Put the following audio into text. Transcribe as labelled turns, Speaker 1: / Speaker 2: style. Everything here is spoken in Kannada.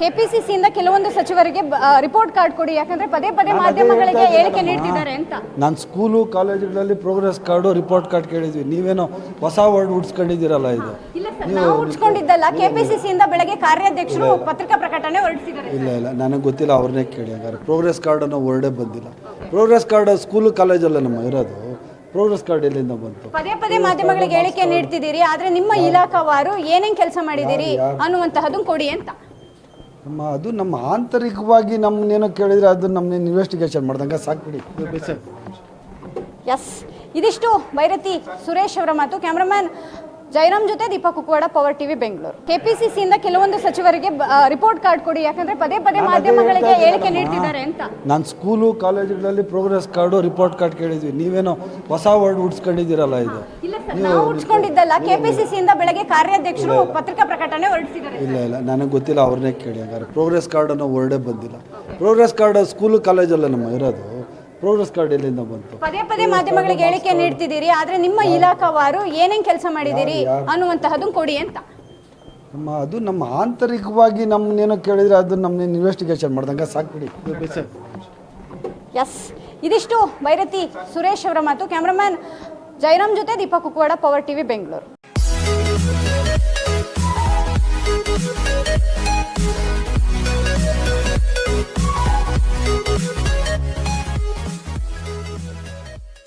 Speaker 1: ಕೆಪಿಸಿಸಿಯಿಂದ ಕೆಲವೊಂದು ಸಚಿವರಿಗೆ ರಿಪೋರ್ಟ್ ಕಾರ್ಡ್ ಕೊಡಿ, ಯಾಕಂದ್ರೆ ಪದೇ ಪದೇ ಮಾಧ್ಯಮಗಳಿಗೆ ಹೇಳಿಕೆ ನೀಡ್ತಿದ್ದಾರೆ ಅಂತ.
Speaker 2: ನಾನು ಸ್ಕೂಲು ಕಾಲೇಜುಗಳಲ್ಲಿ ಪ್ರೋಗ್ರೆಸ್ ಕಾರ್ಡು ರಿಪೋರ್ಟ್ ಕಾರ್ಡ್ ಕೇಳಿದ್ವಿ, ನೀವೇನೋ ಹೊಸ ವರ್ಡ್ ಉಡ್ಸ್ಕೊಂಡಿದ್ದೀರಲ್ಲ ಇದು.
Speaker 1: ಇಲ್ಲ ಸರ್, ನಾವು ಉಡ್ಸ್ಕೊಂಡಿದ್ದಲ್ಲ. ಕೆಪಿಸಿಸಿಯಿಂದ ಬೆಳಗ್ಗೆ ಕಾರ್ಯಾಧ್ಯಕ್ಷರು ಪತ್ರಿಕಾ ಪ್ರಕಟಣೆ ಹೊರಡಿಸಿದ್ದಾರೆ.
Speaker 2: ಇಲ್ಲ ನನಗೆ ಗೊತ್ತಿಲ್ಲ, ಅವ್ರನ್ನೇ ಕೇಳಿ. ಹಂಗಾರೆ ಪ್ರೋಗ್ರೆಸ್ ಕಾರ್ಡ್ ಅನ್ನೋ ವರ್ಡೇ ಬಂದಿಲ್ಲ. ಪ್ರೋಗ್ರೆಸ್ ಕಾರ್ಡ್ ಸ್ಕೂಲು ಕಾಲೇಜಲ್ಲ ನಮ್ಮ ಇರೋದು. ಪ್ರೋಗ್ರೆಸ್ ಕಾರ್ಡ್ ಎಲ್ಲಿಂದ ಬಂತು?
Speaker 1: ಪದೇ ಪದೇ ಮಾಧ್ಯಮಗಳಿಗೆ ಹೇಳಿಕೆ ನೀಡ್ತಿದ್ದೀರಿ, ಆದ್ರೆ ನಿಮ್ಮ ಇಲಾಖಾವಾರು ಏನೇನ್ ಕೆಲಸ ಮಾಡಿದಿರಿ ಅನ್ನುವಂತಹದ್ದು ಕೊಡಿ ಅಂತ.
Speaker 2: ಅದು ನಮ್ಮ ಆಂತರಿಕವಾಗಿ ನಮ್ಮನ್ನೇನೋ ಕೇಳಿದ್ರೆ ಅದು ನಮ್ಮನ್ನ ಇನ್ವೆಸ್ಟಿಗೇಷನ್ ಮಾಡ್ದಂಗೆ ಸಾಕ್ಬಿಡಿ.
Speaker 1: ಎಸ್, ಇದಿಷ್ಟು ಭೈರತಿ ಸುರೇಶ್ ಅವರ ಮಾತು. ಕ್ಯಾಮ್ರಾಮನ್ ಜೈರಾಮ್ ಜೊತೆ ದೀಪಕ್ ಕುಕ್ವಾಡ, ಪವರ್ ಟಿವಿ, ಬೆಂಗಳೂರು. ಕೆಪಿಸಿಸಿಯಿಂದ ಕೆಲವೊಂದು ಸಚಿವರಿಗೆ ರಿಪೋರ್ಟ್ ಕಾರ್ಡ್ ಕೊಡಿ, ಯಾಕಂದ್ರೆ ಪದೇ ಪದೇ ಮಾಧ್ಯಮಗಳಿಗೆ ಹೇಳಿಕೆ ನೀಡ್ತಿದ್ದಾರೆ ಅಂತ.
Speaker 2: ನಾನು ಸ್ಕೂಲು ಕಾಲೇಜುಗಳಲ್ಲಿ ಪ್ರೋಗ್ರೆಸ್ ಕಾರ್ಡು ರಿಪೋರ್ಟ್ ಕಾರ್ಡ್ ಕೇಳಿದ್ವಿ, ನೀವೇನೋ ಹೊಸ ವರ್ಡ್ ಉಡ್ಸ್ಕೊಂಡಿದ್ದೀರಲ್ಲ ಇದು.
Speaker 1: ಇಲ್ಲ ಸರ್, ನಾವು ಉಡ್ಸ್ಕೊಂಡಿದ್ದಲ್ಲ. ಕೆಪಿಸಿಸಿಯಿಂದ ಬೆಳಗ್ಗೆ ಕಾರ್ಯಾಧ್ಯಕ್ಷರು ಪತ್ರಿಕಾ ಪ್ರಕಟಣೆ ಹೊರಡಿಸಿದ್ದಾರೆ.
Speaker 2: ಇಲ್ಲ ನನಗೆ ಗೊತ್ತಿಲ್ಲ, ಅವ್ರನ್ನೇ ಕೇಳಿ. ಹಂಗಾರೆ ಪ್ರೋಗ್ರೆಸ್ ಕಾರ್ಡ್ ಅನ್ನೋ ವರ್ಡೇ ಬಂದಿಲ್ಲ. ಪ್ರೋಗ್ರೆಸ್ ಕಾರ್ಡ್ ಸ್ಕೂಲು ಕಾಲೇಜಲ್ಲ ನಮ್ಮ ಇರೋದು. ಪ್ರೋಗ್ರೆಸ್ ಕಾರ್ಡ್ ಎಲ್ಲಿಂದ ಬಂತು?
Speaker 1: ಪದೇ ಪದೇ ಮಾಧ್ಯಮಗಳಿಗೆ ಹೇಳಿಕೆ ನೀಡ್ತಿದ್ದೀರಿ, ಆದ್ರೆ ನಿಮ್ಮ ಇಲಾಖಾವಾರು ಏನೇನ್ ಕೆಲಸ ಮಾಡಿದಿರಿ ಅನ್ನುವಂತಹದ್ದು ಕೊಡಿ ಅಂತ.
Speaker 2: ಅದು ನಮ್ಮ ಆಂತರಿಕವಾಗಿ ನಮ್ಮನ್ನೇನೋ ಕೇಳಿದ್ರೆ ಅದು ನಮ್ಮನ್ನ ಇನ್ವೆಸ್ಟಿಗೇಷನ್ ಮಾಡ್ದಂಗೆ ಸಾಕ್ಬಿಡಿ.
Speaker 1: ಎಸ್, ಇದಿಷ್ಟು ಭೈರತಿ ಸುರೇಶ್ ಅವರ ಮಾತು. ಕ್ಯಾಮ್ರಾಮನ್ ಜೈರಾಮ್ ಜೊತೆ ದೀಪಕ್ ಕುಕ್ವಾಡ, ಪವರ್ ಟಿವಿ, ಬೆಂಗಳೂರು.